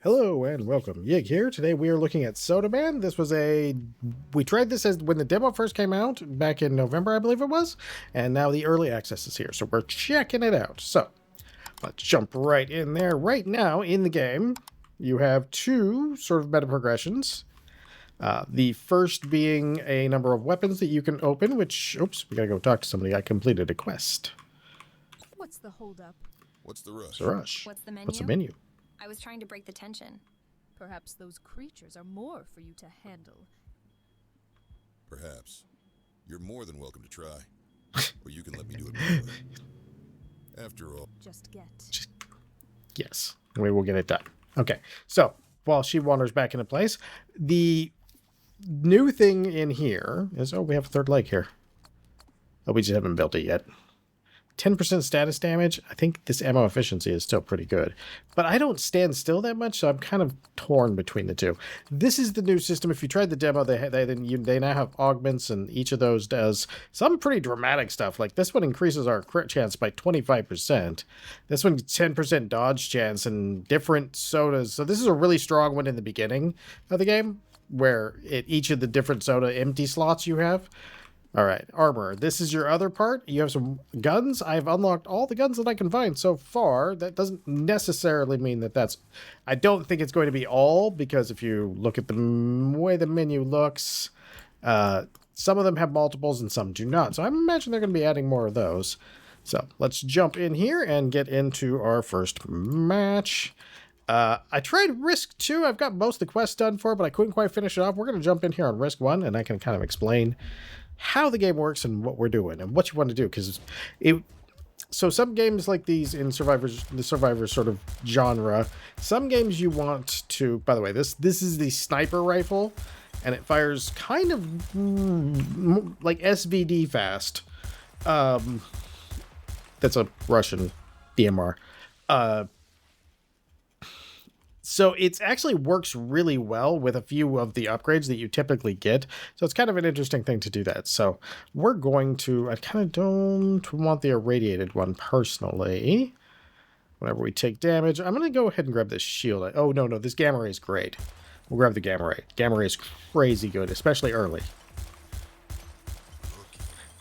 Hello and welcome. Yig here. Today we are looking at Sodaman. We tried this as when the demo first came out back in November, I believe it was, and now the early access is here, so we're checking it out. So let's jump right in there. Right now in the game, you have two sort of meta progressions. The first being a number of weapons that you can open, which, oops, we gotta go talk to somebody. I completed a quest. What's the holdup? What's the rush? It's a rush. What's the menu? What's the menu? I was trying to break the tension. Perhaps those creatures are more for you to handle. Perhaps. You're more than welcome to try. Or you can let me do it my way. After all... Just get. Yes, we will get it done. Okay, so while she wanders back into place, the new thing in here is, oh, we have a third leg here. Oh, we just haven't built it yet. 10% status damage. I think this ammo efficiency is still pretty good. But I don't stand still that much, so I'm kind of torn between the two. This is the new system. If you tried the demo, they now have augments, and each of those does some pretty dramatic stuff. Like this one increases our crit chance by 25%. This one 10% dodge chance and different sodas. So this is a really strong one in the beginning of the game, where each of the different soda empty slots you have. All right, armor. This is your other part. You have some guns. I've unlocked all the guns that I can find so far. That doesn't necessarily mean that that's... I don't think it's going to be all, because if you look at the way the menu looks, some of them have multiples and some do not. So I imagine they're going to be adding more of those. So let's jump in here and get into our first match. I tried Risk 2. I've got most of the quests done for it, but I couldn't quite finish it off. We're going to jump in here on Risk 1, and I can kind of explain how the game works and what we're doing and what you want to do, because so some games like these in the Survivor sort of genre, some games you want to, by the way, this is the sniper rifle, and it fires kind of like SVD fast. That's a Russian DMR. So it actually works really well with a few of the upgrades that you typically get. So it's kind of an interesting thing to do that. So we're going to, I kind of don't want the irradiated one personally. Whenever we take damage, I'm going to go ahead and grab this shield. Oh, no, this gamma ray is great. We'll grab the gamma ray. Gamma ray is crazy good, especially early.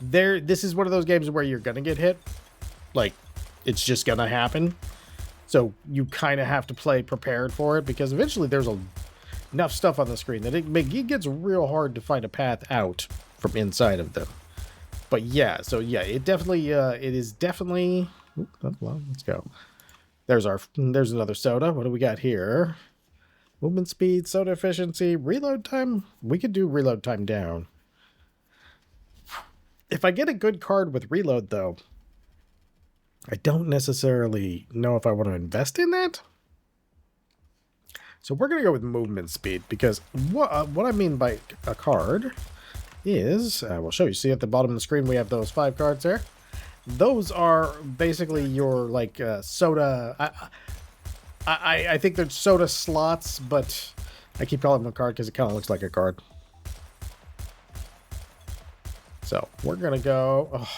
This is one of those games where you're going to get hit. Like, it's just going to happen. So you kind of have to play prepared for it, because eventually there's enough stuff on the screen that it gets real hard to find a path out from inside of them. But yeah, so yeah, it is definitely. Well, let's go. There's another soda. What do we got here? Movement speed, soda efficiency, reload time. We could do reload time down. If I get a good card with reload, though, I don't necessarily know if I want to invest in that. So we're going to go with movement speed, because what I mean by a card is, we'll show you. See at the bottom of the screen, we have those 5 cards there. Those are basically your, like, soda... I think they're soda slots, but I keep calling them a card because it kind of looks like a card. So we're going to go... Oh.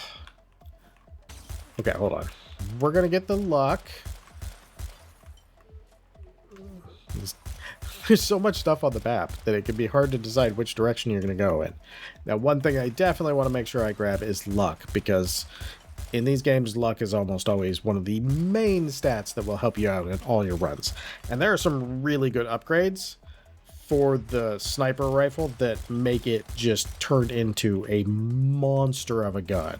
Okay, hold on. We're going to get the luck. There's so much stuff on the map that it can be hard to decide which direction you're going to go in. Now, one thing I definitely want to make sure I grab is luck, because in these games, luck is almost always one of the main stats that will help you out in all your runs. And there are some really good upgrades for the sniper rifle that make it just turn into a monster of a gun.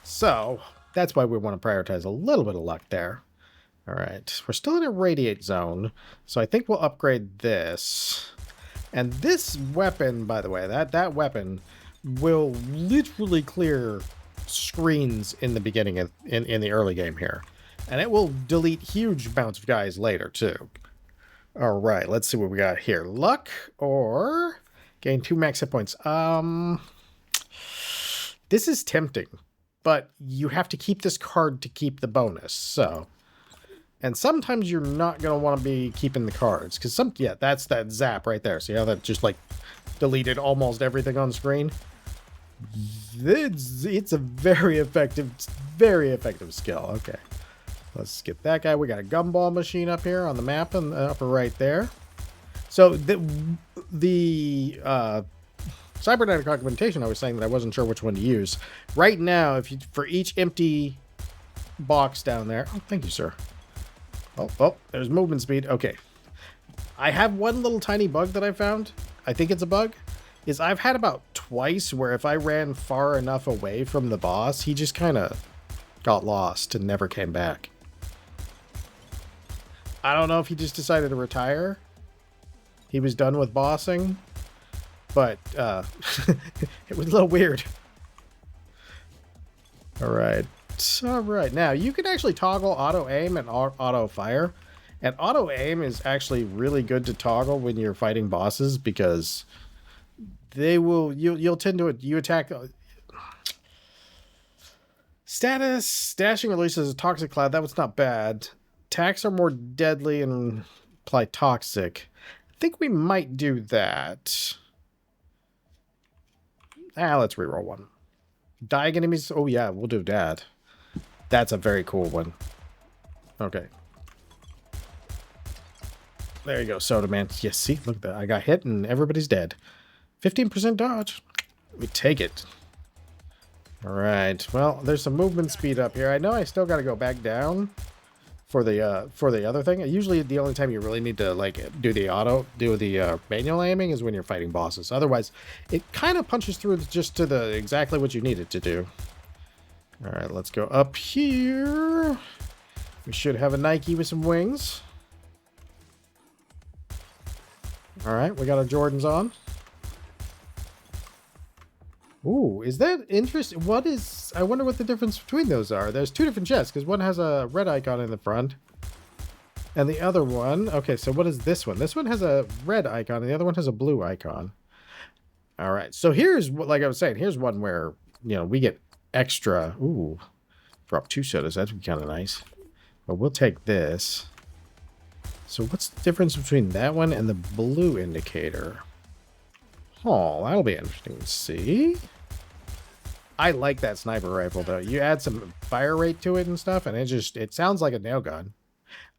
So that's why we want to prioritize a little bit of luck there. All right, we're still in a radiate zone, so I think we'll upgrade this. And this weapon, by the way, that weapon will literally clear screens in the beginning of, in the early game here. And it will delete huge amounts of guys later, too. All right, let's see what we got here. Luck or gain 2 max hit points. This is tempting, but you have to keep this card to keep the bonus, so... And sometimes you're not going to want to be keeping the cards, because that's that zap right there. See how that just, like, deleted almost everything on screen? It's a very effective skill. Okay. Let's get that guy. We got a gumball machine up here on the map in the upper right there. So the cybernetic augmentation, I was saying that I wasn't sure which one to use. Right now, if you for each empty box down there. Oh, thank you, sir. Oh, there's movement speed. Okay. I have one little tiny bug that I found. I think it's a bug. Is I've had about twice where if I ran far enough away from the boss, he just kind of got lost and never came back. I don't know if he just decided to retire. He was done with bossing. But it was a little weird. Alright. Alright. Now, you can actually toggle auto aim and auto fire. And auto aim is actually really good to toggle when you're fighting bosses because they will you'll tend to you attack status dashing releases a toxic cloud. That was not bad. Attacks are more deadly and apply toxic. I think we might do that. Let's reroll one. Dying enemies. Oh yeah, we'll do that. That's a very cool one. Okay. There you go, Sodaman. Yes, see, look at that. I got hit and everybody's dead. 15% dodge. We take it. Alright. Well, there's some movement speed up here. I know I still gotta go back down for the other thing. Usually the only time you really need to like do the manual aiming is when you're fighting bosses. Otherwise, it kind of punches through just to the exactly what you need it to do. Alright, let's go up here. We should have a Nike with some wings. Alright, we got our Jordans on. Ooh, is that interesting? What is... I wonder what the difference between those are. There's two different chests, because one has a red icon in the front. And the other one... Okay, so what is this one? This one has a red icon, and the other one has a blue icon. Alright, so here's, like I was saying, here's one where, you know, we get extra... Ooh, drop 2 sodas. That'd be kind of nice. But we'll take this. So what's the difference between that one and the blue indicator? Oh, that'll be interesting to see. I like that sniper rifle, though. You add some fire rate to it and stuff, and it sounds like a nail gun.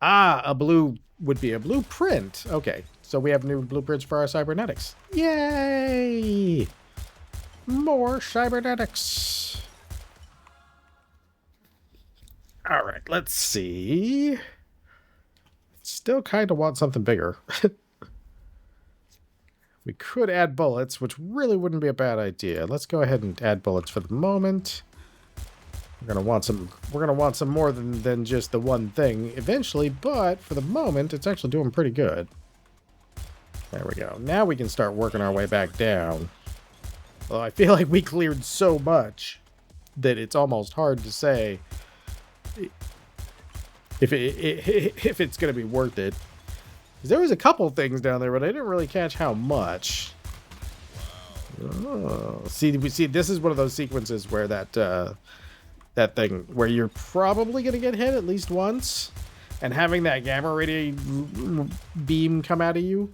Ah, a blue would be a blueprint. Okay, so we have new blueprints for our cybernetics. Yay! More cybernetics. All right, let's see. Still kind of want something bigger. We could add bullets, which really wouldn't be a bad idea. Let's go ahead and add bullets for the moment. We're gonna want some more than just the one thing eventually, but for the moment, it's actually doing pretty good. There we go. Now we can start working our way back down. Well, I feel like we cleared so much that it's almost hard to say if it's gonna be worth it. There was a couple things down there, but I didn't really catch how much. Oh, see, this is one of those sequences where that thing where you're probably gonna get hit at least once, and having that gamma ray beam come out of you,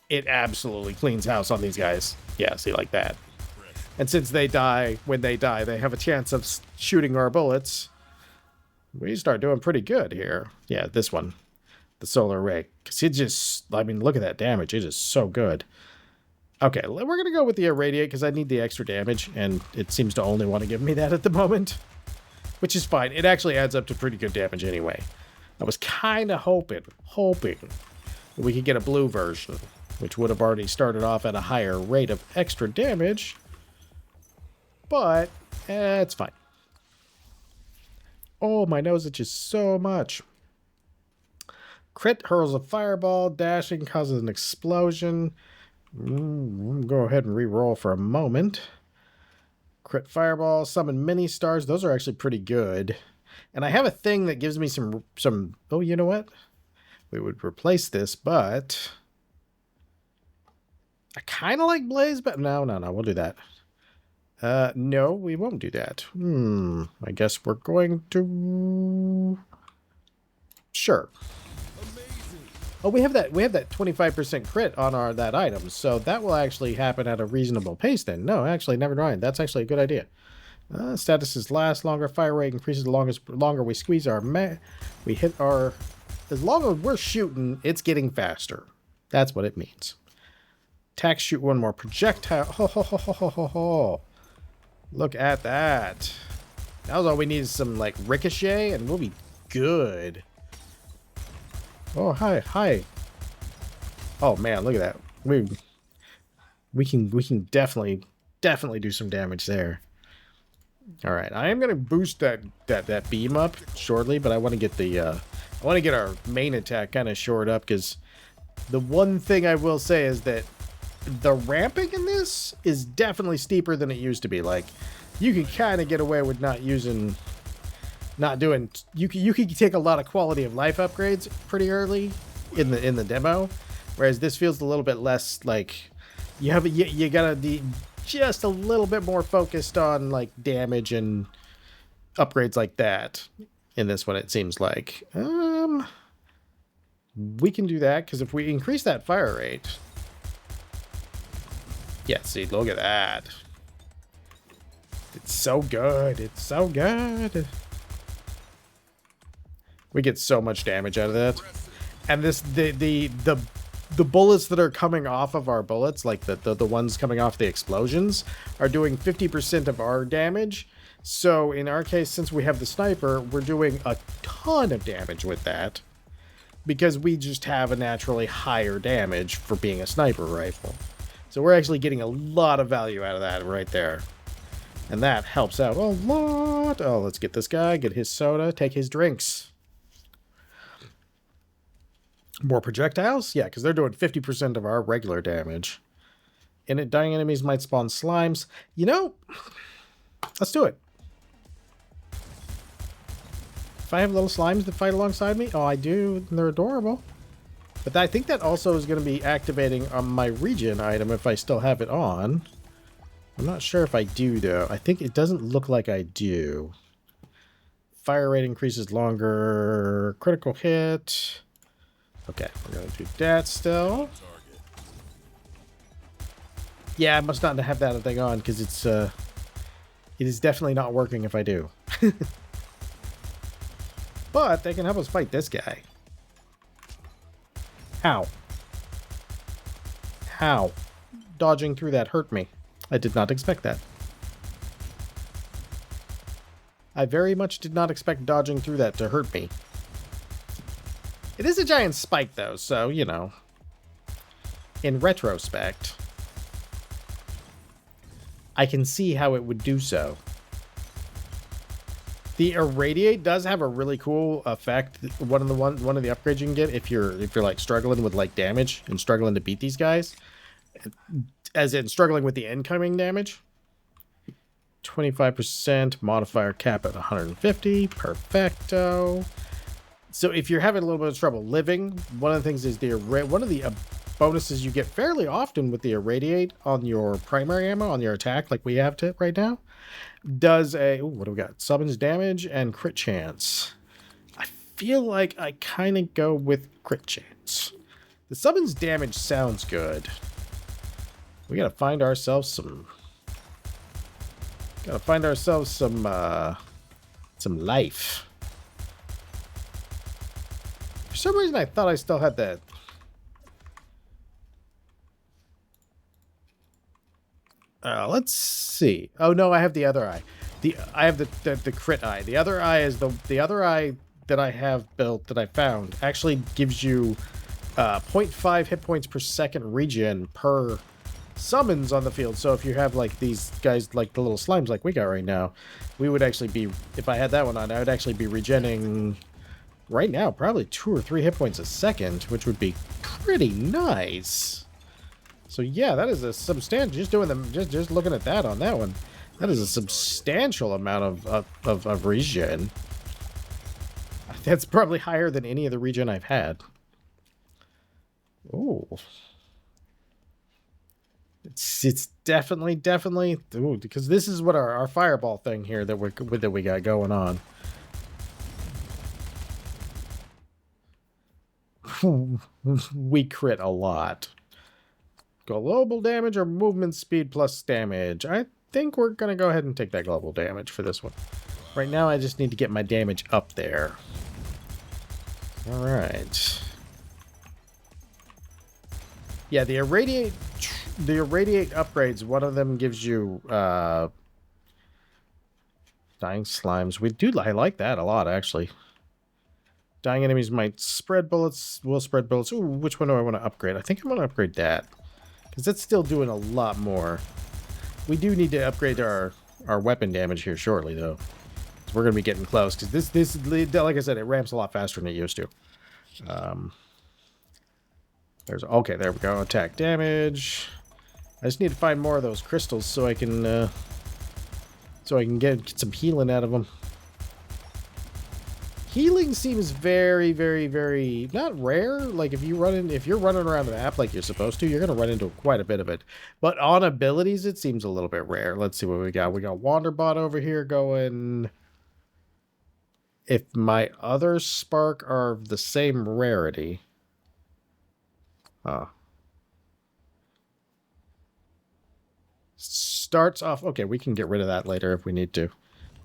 it absolutely cleans house on these guys. Yeah, see, like that. And since they die, when they die, they have a chance of shooting our bullets. We start doing pretty good here. Yeah, this one. The solar ray. Because it just... I mean, look at that damage. It is so good. Okay, we're going to go with the irradiate because I need the extra damage. And it seems to only want to give me that at the moment. Which is fine. It actually adds up to pretty good damage anyway. I was kind of hoping that we could get a blue version. Which would have already started off at a higher rate of extra damage. But, it's fine. Oh, my nose itches so much. Crit hurls a fireball. Dashing causes an explosion. Go ahead and re-roll for a moment. Crit fireball. Summon mini stars. Those are actually pretty good. And I have a thing that gives me some... Oh, you know what? We would replace this, but... I kind of like blaze, but no. We'll do that. No, we won't do that. I guess we're going to... Sure. Oh, we have that 25% crit on that item, so that will actually happen at a reasonable pace then. No, actually, never mind. That's actually a good idea. Statuses last longer. Fire rate increases the longer we squeeze our we hit our... As long as we're shooting, it's getting faster. That's what it means. Attack, shoot one more projectile. Ho, ho, ho, ho, ho, ho, ho. Look at that. Now all we need is some, like, ricochet, and we'll be good. Oh, hi, hi. Oh, man, look at that. We can definitely do some damage there. All right, I am gonna boost that beam up shortly, but I want to get the I want to get our main attack kind of shored up, because the one thing I will say is that the ramping in this is definitely steeper than it used to be. Like, you could kind of get away with you could take a lot of quality of life upgrades pretty early in the demo, whereas this feels a little bit less like you gotta be just a little bit more focused on like damage and upgrades like that in this one, it seems like. We can do that, because if we increase that fire rate... Yeah, see, look at that. It's so good. It's so good. We get so much damage out of that. And this the bullets that are coming off of our bullets, like the ones coming off the explosions, are doing 50% of our damage. So in our case, since we have the sniper, we're doing a ton of damage with that, because we just have a naturally higher damage for being a sniper rifle. So we're actually getting a lot of value out of that right there. And that helps out a lot. Oh, let's get this guy, get his soda, take his drinks. More projectiles? Yeah, because they're doing 50% of our regular damage. In it, dying enemies might spawn slimes. You know, let's do it. If I have little slimes that fight alongside me, oh, I do, and they're adorable. But I think that also is going to be activating on my regen item if I still have it on. I'm not sure if I do, though. I think it doesn't look like I do. Fire rate increases longer. Critical hit. Okay, we're going to do that still. Yeah, I must not have that thing on, because it is definitely not working if I do. But they can help us fight this guy. How? How? Dodging through that hurt me. I did not expect that. I very much did not expect dodging through that to hurt me. It is a giant spike, though, so, you know. In retrospect, I can see how it would do so. The irradiate does have a really cool effect. One of the upgrades you can get if you're like struggling with like damage and struggling to beat these guys, as in struggling with the incoming damage. 25% modifier cap at 150. Perfecto. So if you're having a little bit of trouble living, one of the things is one of the bonuses you get fairly often with the irradiate on your primary ammo on your attack, like we have to right now, does a what do we got? Summons damage and crit chance. I feel like I kind of go with crit chance. The summons damage sounds good. We gotta find ourselves some. Gotta find ourselves some life. For some reason, I thought I still had that. Let's see. Oh no, I have the other eye. I have the crit eye. The other eye is the other eye that I have built that I found actually gives you 0.5 hit points per second regen per summons on the field. So if you have like these guys, like the little slimes like we got right now, we would actually be, if I had that one on, I would actually be regenning right now probably 2 or 3 hit points a second, which would be pretty nice. So yeah, that is a substantial, just looking at that on that one, that is a substantial amount of regen. That's probably higher than any of the regen I've had. Oh. It's definitely, ooh, because this is what our fireball thing here that we got going on. We crit a lot. Global damage or movement speed plus damage. I think we're going to go ahead and take that global damage for this one. Right now, I just need to get my damage up there. All right. Yeah, the irradiate upgrades, one of them gives you dying slimes. I like that a lot, actually. Dying enemies might spread bullets, will spread bullets. Ooh, which one do I want to upgrade? I think I want to upgrade that, because that's still doing a lot more. We do need to upgrade our weapon damage here shortly, though. So we're going to be getting close, because this, like I said, it ramps a lot faster than it used to. Okay, there we go. Attack damage. I just need to find more of those crystals so I can get some healing out of them. Healing seems very, very, very not rare. Like if you're running around the map like you're supposed to, you're gonna run into quite a bit of it. But on abilities, it seems a little bit rare. Let's see what we got. We got Wanderbot over here going. If my other spark are the same rarity. Starts off. Okay, we can get rid of that later if we need to.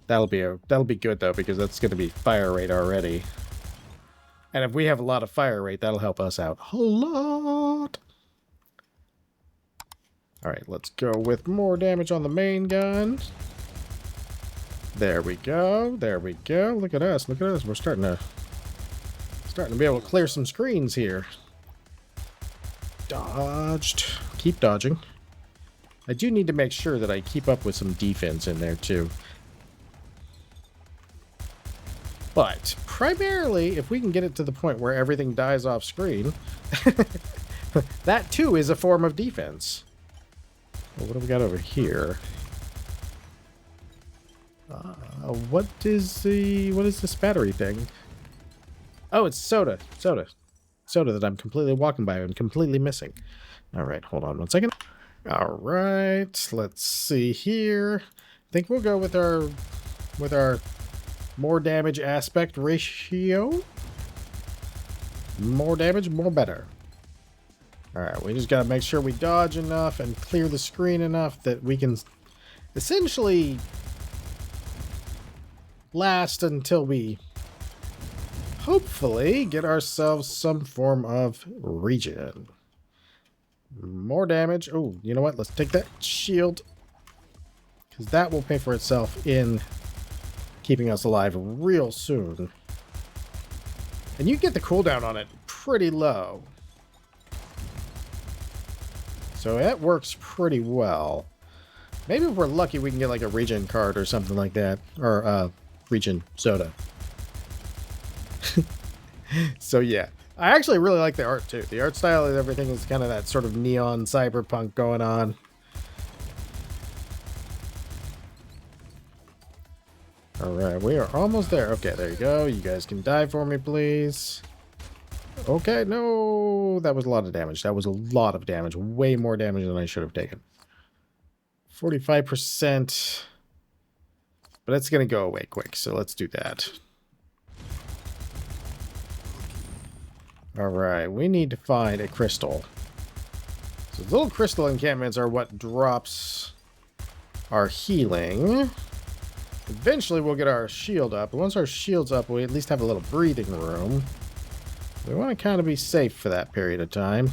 That'll be good though, because that's going to be fire rate already. And if we have a lot of fire rate, that'll help us out a lot. All right, let's go with more damage on the main gun. There we go. There we go. Look at us. Look at us. We're starting to be able to clear some screens here. Dodged. Keep dodging. I do need to make sure that I keep up with some defense in there too. But primarily, if we can get it to the point where everything dies off screen, that too is a form of defense. Well, what do we got over here? What is this battery thing? Oh, it's soda that I'm completely walking by and completely missing. All right, hold on one second. All right, let's see here. I think we'll go with our more damage aspect ratio. More damage, more better. Alright, we just gotta make sure we dodge enough and clear the screen enough that we can essentially last until we hopefully get ourselves some form of regen. More damage. Oh, you know what? Let's take that shield, because that will pay for itself in keeping us alive real soon. And you get the cooldown on it pretty low. So that works pretty well. Maybe if we're lucky we can get like a regen card or something like that. Or regen soda. So yeah. I actually really like the art too. The art style and everything is kind of that sort of neon cyberpunk going on. Alright, we are almost there. Okay, there you go. You guys can die for me, please. Okay, no. That was a lot of damage. That was a lot of damage. Way more damage than I should have taken. 45%. But it's going to go away quick, so let's do that. Alright, we need to find a crystal. So little crystal encampments are what drops our healing. Eventually we'll get our shield up. And once our shield's up, we at least have a little breathing room. We want to kind of be safe for that period of time.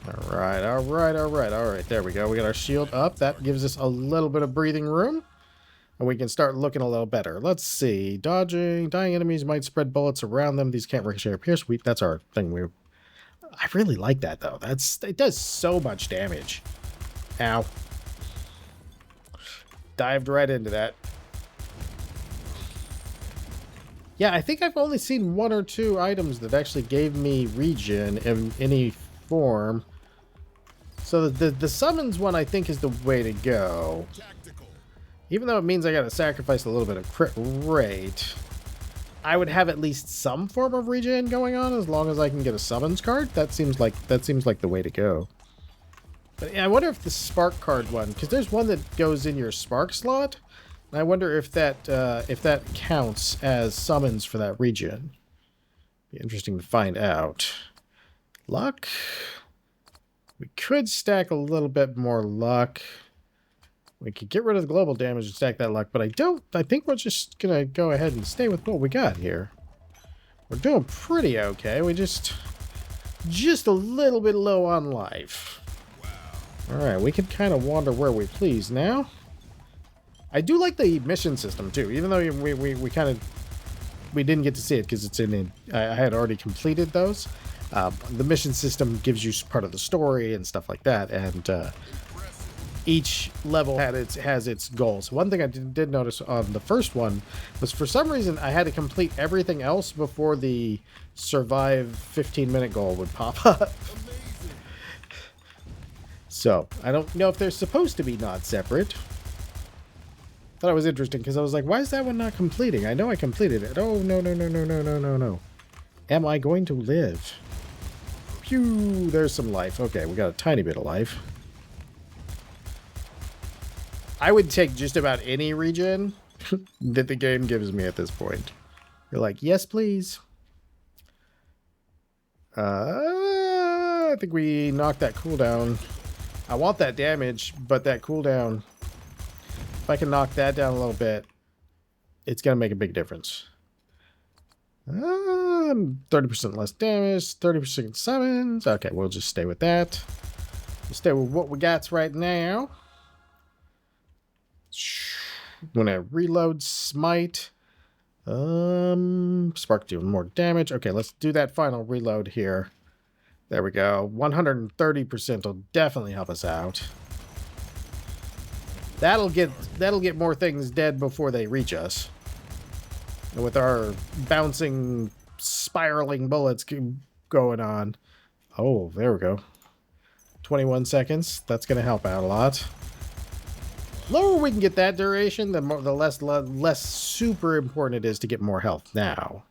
Alright, alright, alright, alright. There we go. We got our shield up. That gives us a little bit of breathing room. And we can start looking a little better. Let's see. Dodging. Dying enemies might spread bullets around them. These can't ricochet or pierce. That's our thing. I really like that, though. It does so much damage. Ow. Dived right into that. Yeah, I think I've only seen one or two items that actually gave me regen in any form. So the summons one, I think, is the way to go. Even though it means I gotta sacrifice a little bit of crit rate, I would have at least some form of regen going on as long as I can get a summons card. That seems like the way to go. But yeah, I wonder if the spark card one, because there's one that goes in your spark slot. And I wonder if that counts as summons for that regen. Be interesting to find out. Luck. We could stack a little bit more luck. We could get rid of the global damage and stack that luck, but I think we're just gonna go ahead and stay with what we got here. We're doing pretty okay. We just a little bit low on life. Alright, we can kind of wander where we please now. I do like the mission system too, even though we didn't get to see it because it's I had already completed those. The mission system gives you part of the story and stuff like that, and each level has its goals. One thing I did notice on the first one was for some reason I had to complete everything else before the survive 15-minute goal would pop up. So, I don't know if they're supposed to be not separate. Thought it was interesting because I was like, why is that one not completing? I know I completed it. Oh, no, no, no, no, no, no, no, no. Am I going to live? Phew, there's some life. Okay, we got a tiny bit of life. I would take just about any region that the game gives me at this point. You're like, yes, please. I think we knocked that cooldown. I want that damage, but that cooldown, if I can knock that down a little bit, it's going to make a big difference. 30% less damage, 30% summons. Okay, we'll just stay with that. We'll stay with what we got right now. When I reload smite, spark doing more damage. Okay, let's do that final reload here. There we go. 130% will definitely help us out. That'll get more things dead before they reach us. And with our bouncing, spiraling bullets going on. Oh, there we go. 21 seconds. That's going to help out a lot. Lower we can get that duration, the less super important it is to get more health now.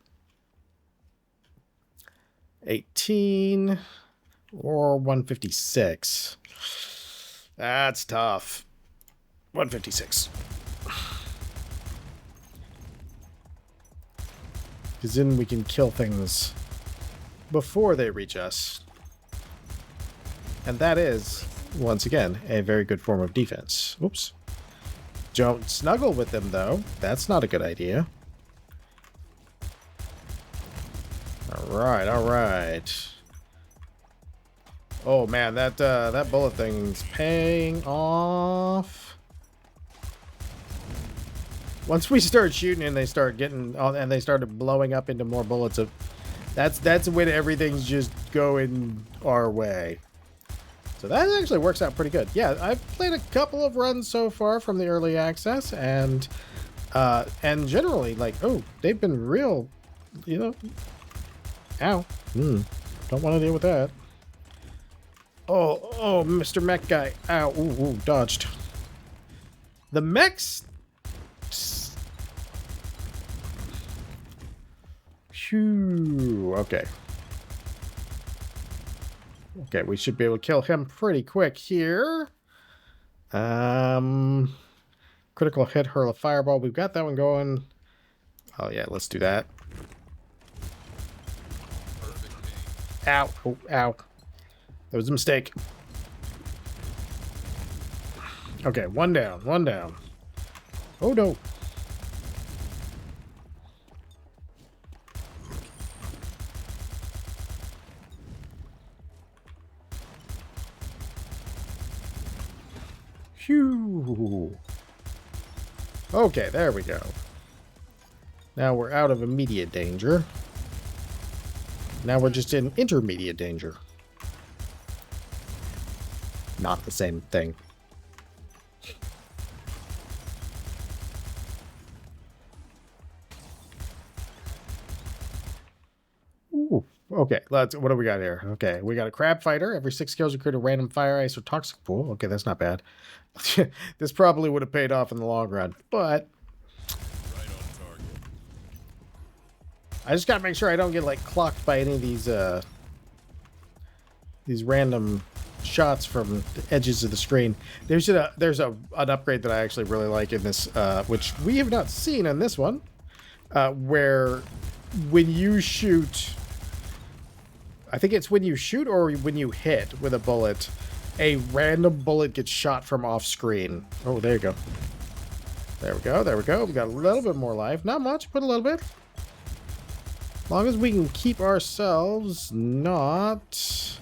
18 or 156. That's tough. 156. Because then we can kill things before they reach us. And that is, once again, a very good form of defense. Oops. Don't snuggle with them, though. That's not a good idea. Alright, alright. Oh, man, that bullet thing's paying off. Once we start shooting and they start getting and they started blowing up into more bullets, that's when everything's just going our way. So that actually works out pretty good. Yeah, I've played a couple of runs so far from the early access, and generally, like, oh, they've been real, you know. Ow. Don't want to deal with that. Oh, Mr. Mech guy. Ow. Ooh, dodged. The mechs. Phew. Okay. Okay, we should be able to kill him pretty quick here. Critical hit, hurl a fireball. We've got that one going. Oh yeah, let's do that. Ow. Oh, ow. That was a mistake. Okay, one down, one down. Oh no. Phew. Okay, there we go. Now we're out of immediate danger. Now we're just in intermediate danger. Not the same thing. Ooh. Okay, what do we got here? Okay, we got a crab fighter. Every 6 kills you create a random fire, ice, or toxic pool. Okay, that's not bad. This probably would have paid off in the long run, but Right on target. I just gotta make sure I don't get like clocked by any of these random shots from the edges of the screen. There's an upgrade that I actually really like in this, which we have not seen in this one, where when you shoot I think it's when you shoot or when you hit with a bullet, a random bullet gets shot from off screen. Oh, there you go. There we go. There we go. We got a little bit more life. Not much, but a little bit. As long as we can keep ourselves not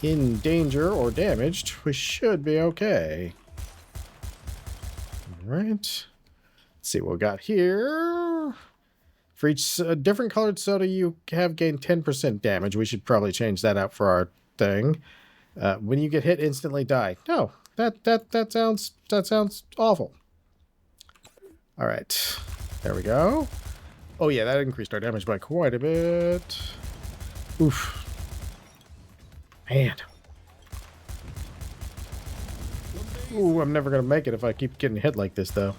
in danger or damaged, we should be okay. All right. Let's see what we got here. For each different colored soda, you have gained 10% damage. We should probably change that out for our thing. When you get hit, instantly die. No, that sounds awful. All right, there we go. Oh yeah, that increased our damage by quite a bit. Oof, man. Ooh, I'm never gonna make it if I keep getting hit like this, though.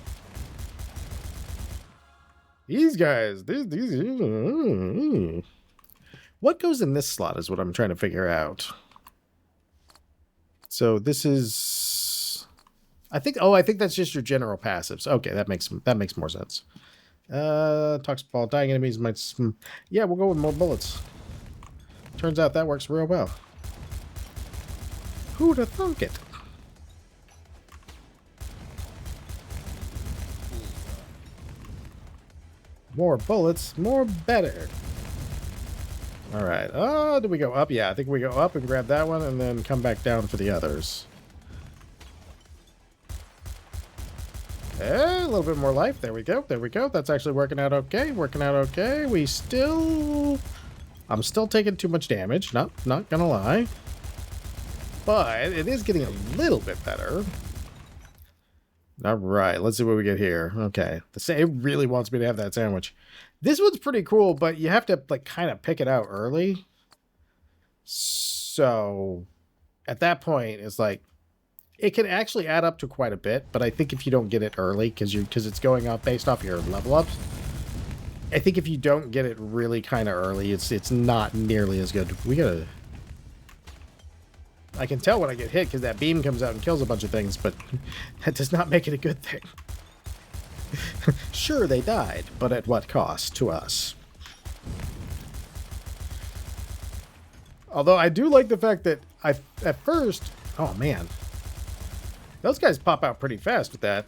These guys, these. What goes in this slot is what I'm trying to figure out. So this is, I think that's just your general passives. Okay, that makes more sense. Toxic ball, dying enemies might. Yeah, we'll go with more bullets. Turns out that works real well. Who'd have thunk it? More bullets, more better. All right. Oh, do we go up? Yeah, I think we go up and grab that one and then come back down for the others. A little bit more life. There we go. There we go. That's actually working out okay. Working out okay. I'm still taking too much damage. Not gonna lie. But it is getting a little bit better. All right, let's see what we get here. Okay, it really wants me to have that sandwich. This one's pretty cool, but you have to like kind of pick it out early. So at that point, it's like it can actually add up to quite a bit. But I think if you don't get it early, because it's going up based off your level ups, I think if you don't get it really kind of early, it's not nearly as good. I can tell when I get hit because that beam comes out and kills a bunch of things, but that does not make it a good thing. Sure, they died, but at what cost to us? Although I do like the fact that at first, oh man, those guys pop out pretty fast with that.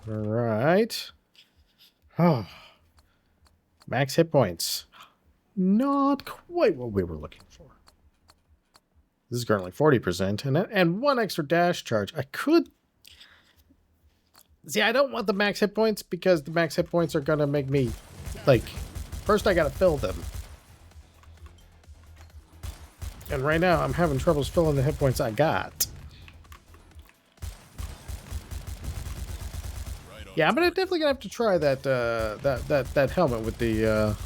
All right. Oh. Max hit points. Not quite what we were looking for. This is currently 40%. And one extra dash charge. I could... See, I don't want the max hit points because the max hit points are going to make me... Like, first I got to fill them. And right now I'm having troubles filling the hit points I got. Yeah, I'm definitely gonna have to try that that helmet with the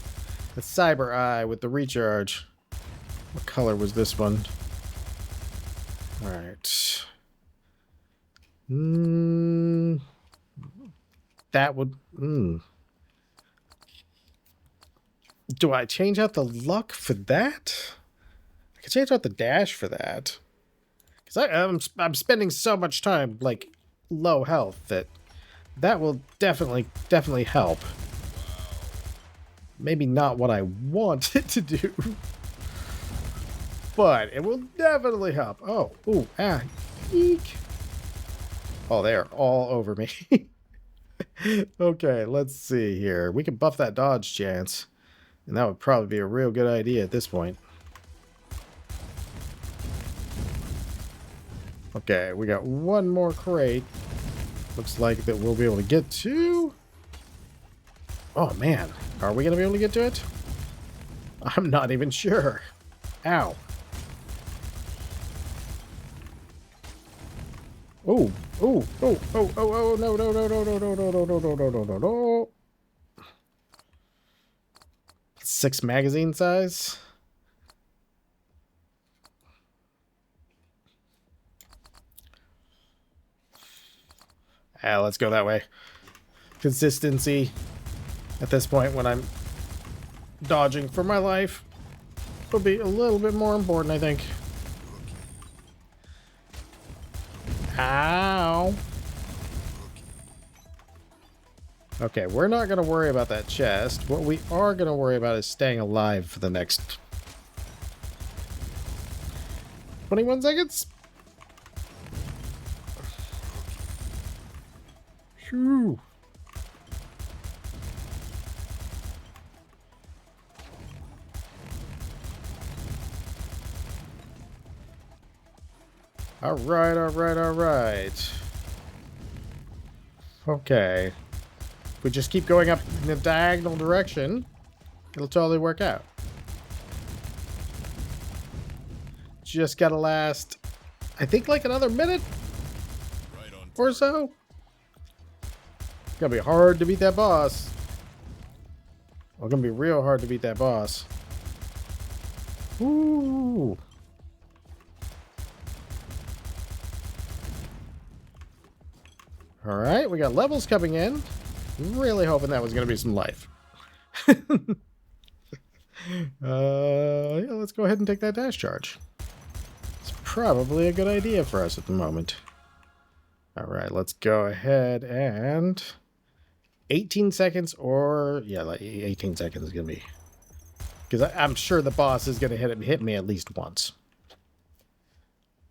cyber eye with the recharge. What color was this one? All right. That would. Do I change out the luck for that? I can change out the dash for that. Because I'm spending so much time like low health that will definitely help. Maybe not what I want it to do, but it will definitely help. Oh, ooh, ah, eek. Oh, they are all over me. Okay, let's see here. We can buff that dodge chance, and that would probably be a real good idea at this point. Okay, we got one more crate. Looks like that we'll be able to get to. Oh man, are we gonna be able to get to it? I'm not even sure. Ow. Oh, oh, oh, oh, oh, oh, no, no, no, no, no, no, no, no, no, no, no, no, no, no. 6 magazine size. Let's go that way. Consistency at this point when I'm dodging for my life will be a little bit more important, I think. Ow. Okay, we're not going to worry about that chest. What we are going to worry about is staying alive for the next 21 seconds. Phew. All right, all right, all right. Okay. If we just keep going up in the diagonal direction, it'll totally work out. Just gotta last, I think, like another minute Right on. or so. It's gonna be hard to beat that boss. Well, it's gonna be real hard to beat that boss. Ooh. All right, we got levels coming in. Really hoping that was going to be some life. Yeah, let's go ahead and take that dash charge. It's probably a good idea for us at the moment. All right, let's go ahead and 18 seconds or yeah, like 18 seconds is going to be, because I'm sure the boss is going to hit me at least once.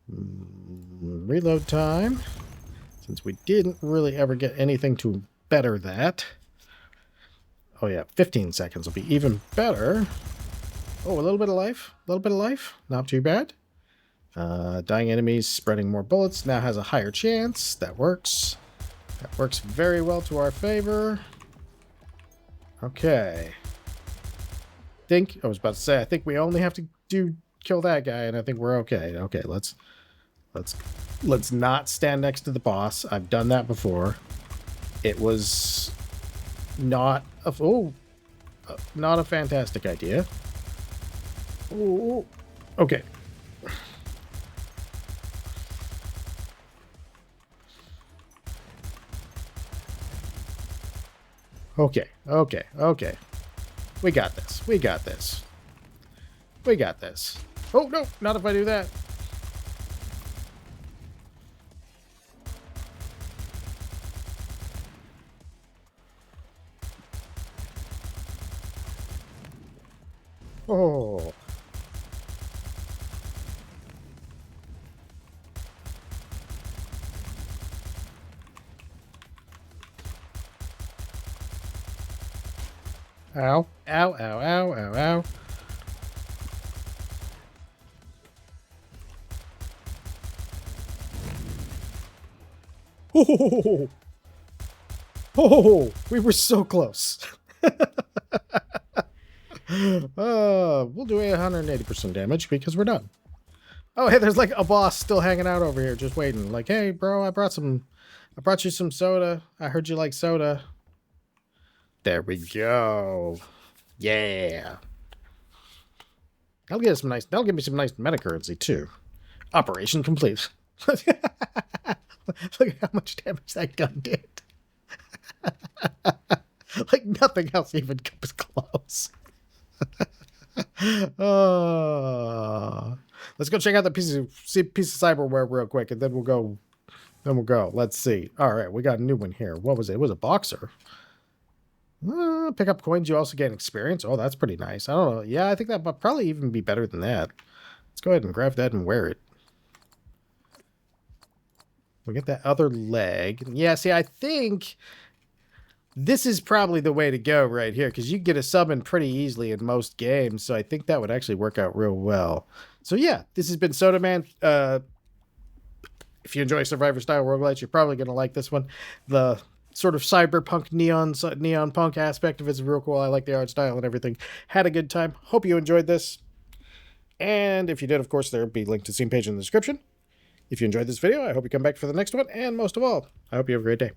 Reload time. Since we didn't really ever get anything to better that. Oh yeah, 15 seconds will be even better. Oh, a little bit of life. A little bit of life. Not too bad. Dying enemies spreading more bullets. Now has a higher chance. That works. That works very well to our favor. Okay. I was about to say, I think we only have to kill that guy, and I think we're okay. Okay, let's not stand next to the boss. I've done that before. It was not not a fantastic idea. Oh, okay. Okay, okay, okay. We got this. We got this. We got this. Oh, no, not if I do that. Oh. Ow. Ow, ow, ow, ow, ow. Oh, oh, we were so close. We'll do 180% damage because we're done. Oh, hey, there's like a boss still hanging out over here, just waiting. Like, hey, bro, I brought you some soda. I heard you like soda. There we go. Yeah. That'll give me some nice meta currency too. Operation complete. Look at how much damage that gun did. Like nothing else even comes close. Let's go check out the piece of cyberware real quick, and then we'll go. Let's see. All right, we got a new one here. What was it? It was a boxer. Pick up coins. You also gain experience. Oh, that's pretty nice. I don't know. Yeah, I think that might probably even be better than that. Let's go ahead and grab that and wear it. We get that other leg. Yeah, see, I think this is probably the way to go right here, because you get a summon pretty easily in most games, so I think that would actually work out real well. So yeah, this has been Sodaman. If you enjoy survivor-style roguelites, you're probably going to like this one. The sort of cyberpunk neon punk aspect of it is real cool. I like the art style and everything. Had a good time. Hope you enjoyed this. And if you did, of course, there will be a link to the same page in the description. If you enjoyed this video, I hope you come back for the next one. And most of all, I hope you have a great day.